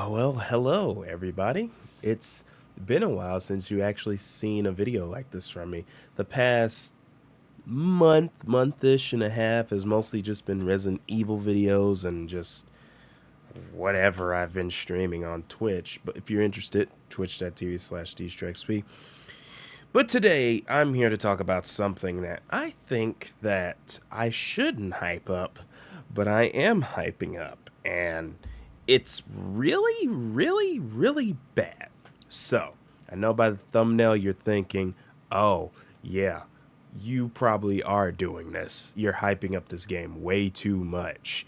Well, hello everybody. It's been a while since you actually seen a video like this from me. The past monthish and a half has mostly just been Resident Evil videos and just whatever I've been streaming on Twitch. But if you're interested, twitch.tv/dstrexp. But today I'm here to talk about something that I think that I shouldn't hype up, but I am hyping up, and it's really, really, really bad. So, I know by the thumbnail you're thinking, oh, yeah, you probably are doing this. You're hyping up this game way too much.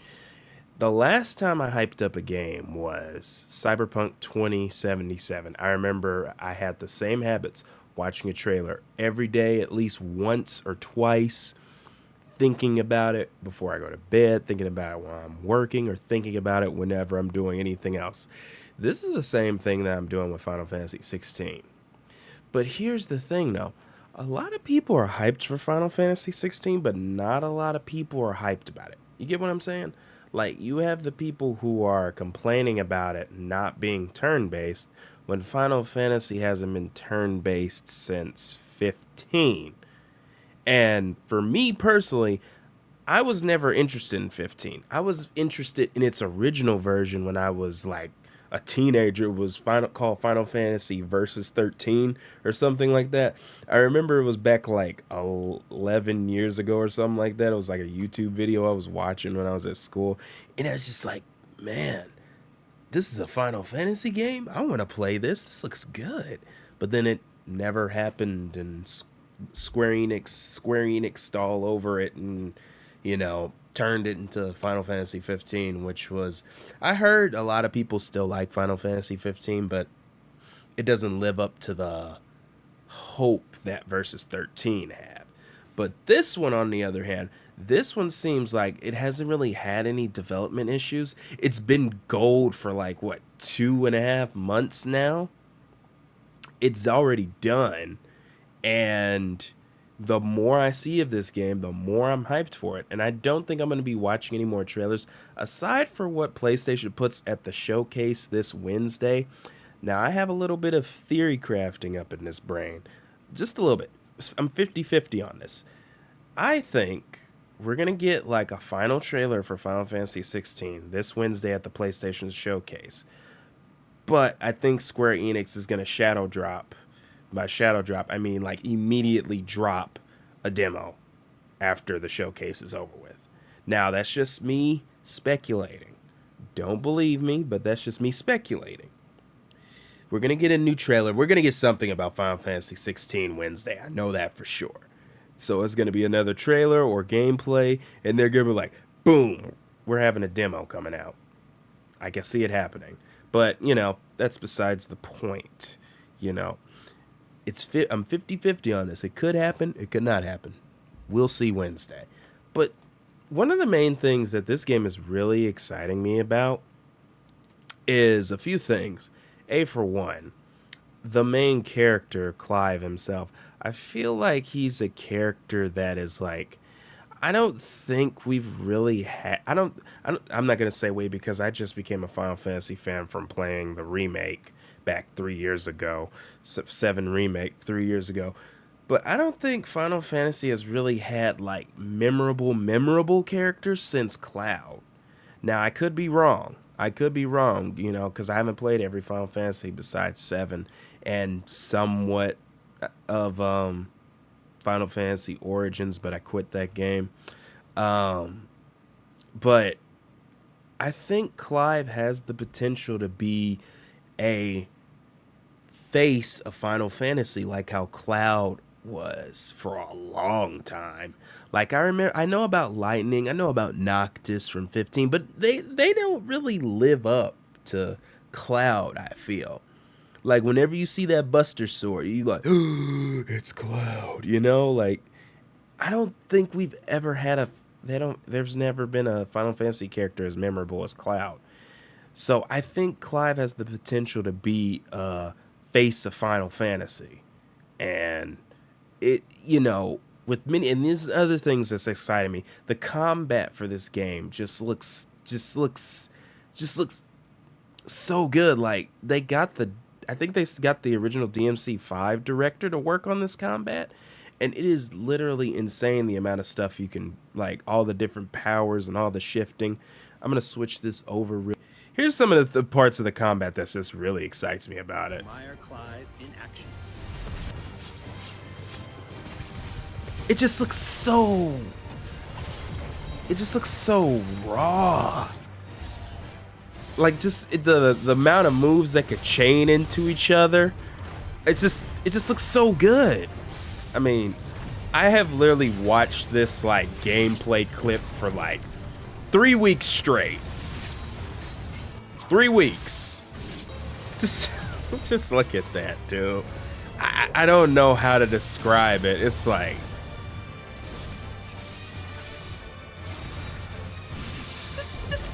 The last time I hyped up a game was Cyberpunk 2077. I remember I had the same habits, watching a trailer every day, at least once or twice, thinking about it before I go to bed, thinking about it while I'm working, or thinking about it whenever I'm doing anything else. This is the same thing that I'm doing with Final Fantasy 16. But here's the thing though. A lot of people are hyped for Final Fantasy 16, but not a lot of people are hyped about it. You get what I'm saying? Like, you have the people who are complaining about it not being turn-based when Final Fantasy hasn't been turn-based since 15. And for me personally, I was never interested in 15. I was interested in its original version when I was like a teenager. It was called Final Fantasy Versus 13 or something like that. I remember it was back like 11 years ago or something like that. It was like a YouTube video I was watching when I was at school. And I was just like, man, this is a Final Fantasy game? I want to play this. This looks good. But then it never happened, and Square Enix stole over it and, turned it into Final Fantasy 15, which was, I heard a lot of people still like Final Fantasy 15, but it doesn't live up to the hope that Versus 13 had. But this one, on the other hand, this one seems like it hasn't really had any development issues. It's been gold for like, what, 2.5 months now? It's already done. And the more I see of this game, the more I'm hyped for it. And I don't think I'm going to be watching any more trailers, aside for what PlayStation puts at the showcase this Wednesday. Now, I have a little bit of theory crafting up in this brain. Just a little bit. I'm 50-50 on this. I think we're going to get like a final trailer for Final Fantasy 16 this Wednesday at the PlayStation showcase. But I think Square Enix is going to shadow drop. By shadow drop, I mean like immediately drop a demo after the showcase is over with. Now, that's just me speculating. Don't believe me, but that's just me speculating. We're going to get a new trailer. We're going to get something about Final Fantasy 16 Wednesday. I know that for sure. So it's going to be another trailer or gameplay, and they're going to be like, boom, we're having a demo coming out. I can see it happening. But, that's besides the point, I'm 50-50 on this. It could happen, it could not happen. We'll see Wednesday. But one of the main things that this game is really exciting me about is a few things. For one, the main character, Clive himself, I feel like he's a character that is like, I don't think we've really had. I'm not gonna say wait, because I just became a Final Fantasy fan from playing the remake back 3 years ago, 7 remake 3 years ago. But I don't think Final Fantasy has really had like memorable characters since Cloud. Now, I could be wrong. Because I haven't played every Final Fantasy besides 7 and somewhat of Final Fantasy Origins, but I quit that game. But I think Clive has the potential to be a face of Final Fantasy, like how Cloud was for a long time. Like, I know about Lightning, I know about Noctis from 15, but they don't really live up to Cloud, I feel. Like, whenever you see that Buster Sword, you like, it's Cloud, Like, I don't think we've ever had there's never been a Final Fantasy character as memorable as Cloud. So I think Clive has the potential to be a face of Final Fantasy. And it, with many, and these other things that's exciting me, the combat for this game just looks so good. Like they got I think they got the original DMC5 director to work on this combat, and it is literally insane the amount of stuff you can, like all the different powers and all the shifting. I'm gonna switch this over. Here's some of the parts of the combat that just really excites me about it. Clive in action. It just looks so. It just looks so raw. Like just the amount of moves that could chain into each other. It just looks so good. I mean, I have literally watched this like gameplay clip for like 3 weeks straight. 3 weeks. Just look at that, dude. I don't know how to describe it. It's like just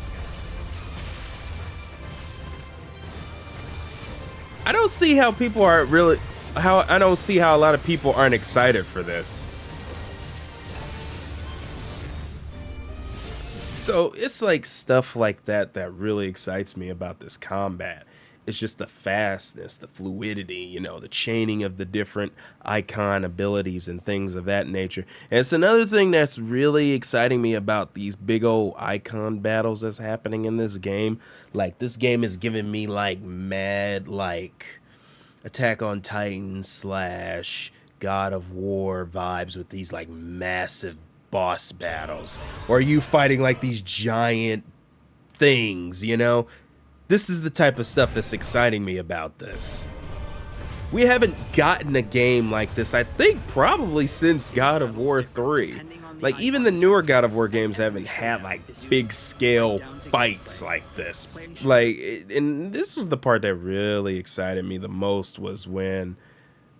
I don't see how people aren't really I don't see how a lot of people aren't excited for this. So it's like stuff like that that really excites me about this combat. It's just the fastness, the fluidity, you know, the chaining of the different icon abilities and things of that nature. And it's another thing that's really exciting me about these big old icon battles that's happening in this game. Like this game is giving me like mad like Attack on Titan / God of War vibes with these like massive boss battles, or you fighting like these giant things, you know? This is the type of stuff that's exciting me about this. We haven't gotten a game like this, I think, probably since God of War 3. Like, even the newer God of War games haven't had, like, big-scale fights like this. Like, and this was the part that really excited me the most, was when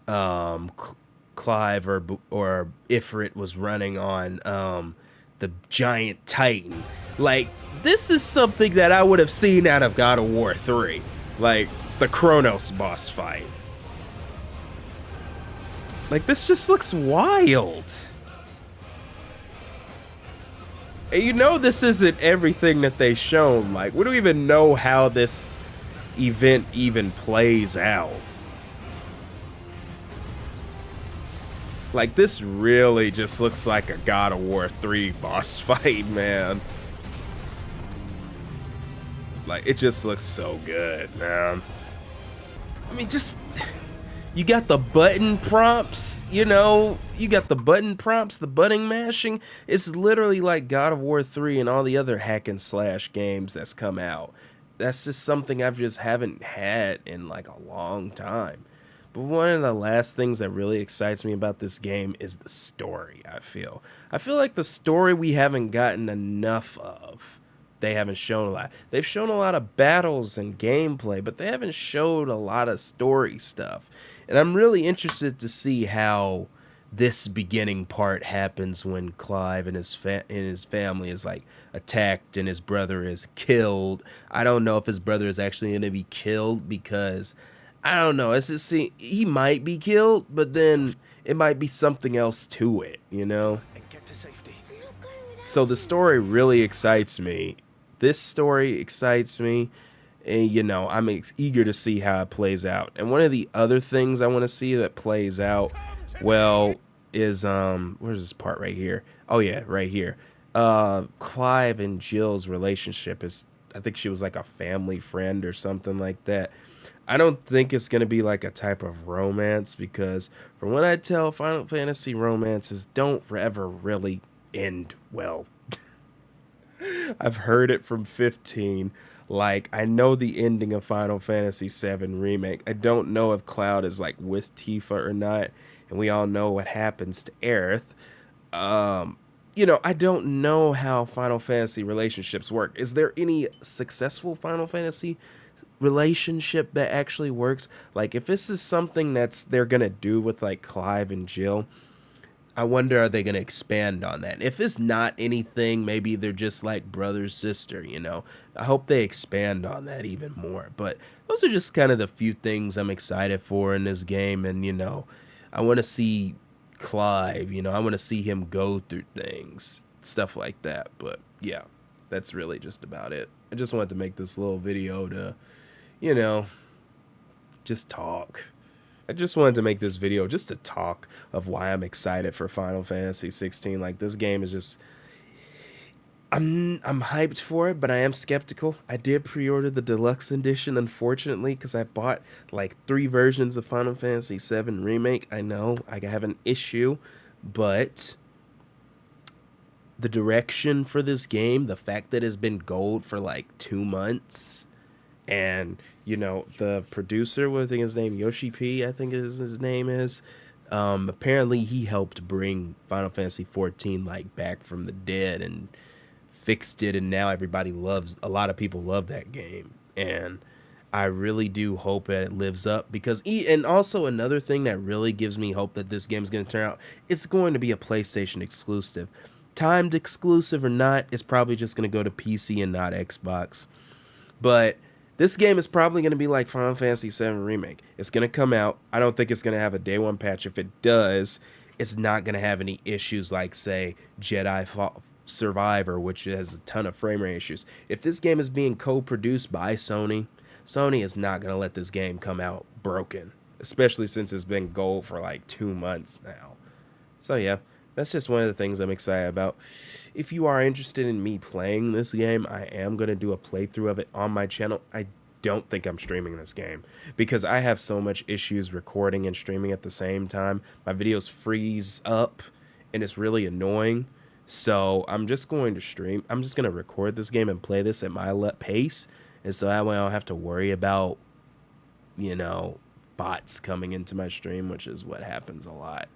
Clive or Ifrit was running on the giant Titan. Like, this is something that I would have seen out of God of War 3. Like, the Kronos boss fight. Like, this just looks wild. And you know this isn't everything that they shown. Like, we don't even know how this event even plays out. Like, this really just looks like a God of War 3 boss fight, man. Like, it just looks so good, man. I mean, just... You got the button prompts, you know? You got the button prompts, the button mashing. It's literally like God of War 3 and all the other hack and slash games that's come out. That's just something I've just haven't had in like a long time. But one of the last things that really excites me about this game is the story, I feel. I feel like the story we haven't gotten enough of. They haven't shown a lot. They've shown a lot of battles and gameplay, but they haven't showed a lot of story stuff. And I'm really interested to see how this beginning part happens when Clive and his family is like attacked and his brother is killed. I don't know if his brother is actually going to be killed, because I don't know. It's just, he might be killed, but then it might be something else to it, you know? So the story really excites me. This story excites me. And, you know, I'm eager to see how it plays out. And one of the other things I want to see that plays out well is, where's this part right here? Oh, yeah, right here. Clive and Jill's relationship is, I think she was like a family friend or something like that. I don't think it's going to be like a type of romance, because from what I tell, Final Fantasy romances don't ever really end well. I've heard it from 15. Like, I know the ending of Final Fantasy VII Remake. I don't know if Cloud is, like, with Tifa or not. And we all know what happens to Aerith. You know, I don't know how Final Fantasy relationships work. Is there any successful Final Fantasy relationship that actually works? Like, if this is something they're going to do with, like, Clive and Jill, I wonder, are they going to expand on that? If it's not anything, maybe they're just like brother, sister, you know? I hope they expand on that even more. But those are just kind of the few things I'm excited for in this game. And, you know, I want to see Clive, you know, I want to see him go through things, stuff like that. But, yeah, that's really just about it. I just wanted to make this little video to you know, just talk. I just wanted to make this video just to talk of why I'm excited for Final Fantasy 16. Like, this game is just, I'm hyped for it, but I am skeptical. I did pre-order the deluxe edition, unfortunately, because I bought like 3 versions of Final Fantasy 7 Remake. I know I have an issue, but the direction for this game, the fact that it's been gold for like 2 months, and the producer, what I think his name, Yoshi P, I think his name is. Apparently he helped bring Final Fantasy 14 like back from the dead and fixed it, and now a lot of people love that game, and I really do hope that it lives up, because and also another thing that really gives me hope that this game is going to turn out, it's going to be a PlayStation exclusive. Timed exclusive or not, it's probably just going to go to PC and not Xbox. But this game is probably going to be like Final Fantasy 7 Remake. It's going to come out. I don't think it's going to have a day one patch. If it does, it's not going to have any issues like, say, Survivor, which has a ton of frame rate issues. If this game is being co-produced by Sony, Sony is not going to let this game come out broken, especially since it's been gold for like 2 months now. So yeah, that's just one of the things I'm excited about. If you are interested in me playing this game, I am going to do a playthrough of it on my channel. I don't think I'm streaming this game because I have so much issues recording and streaming at the same time. My videos freeze up and it's really annoying. So I'm just going to stream. I'm just going to record this game and play this at my pace. And so that way I don't have to worry about, bots coming into my stream, which is what happens a lot.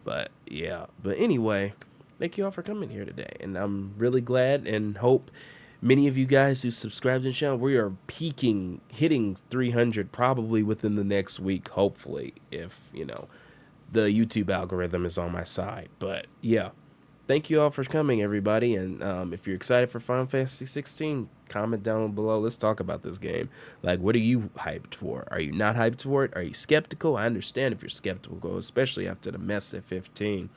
But yeah, but anyway, thank you all for coming here today, and I'm really glad and hope many of you guys who subscribed to the channel, we are hitting 300 probably within the next week, hopefully, if the YouTube algorithm is on my side. But yeah, thank you all for coming, everybody, and if you're excited for Final Fantasy 16, comment down below. Let's talk about this game. Like, what are you hyped for? Are you not hyped for it? Are you skeptical? I understand if you're skeptical, especially after the mess at 15.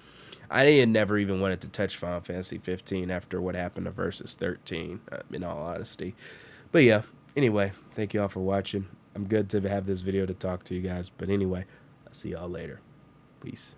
I never even wanted to touch Final Fantasy 15 after what happened to Versus 13, in all honesty. But yeah, anyway, thank you all for watching. I'm good to have this video to talk to you guys. But anyway, I'll see y'all later. Peace.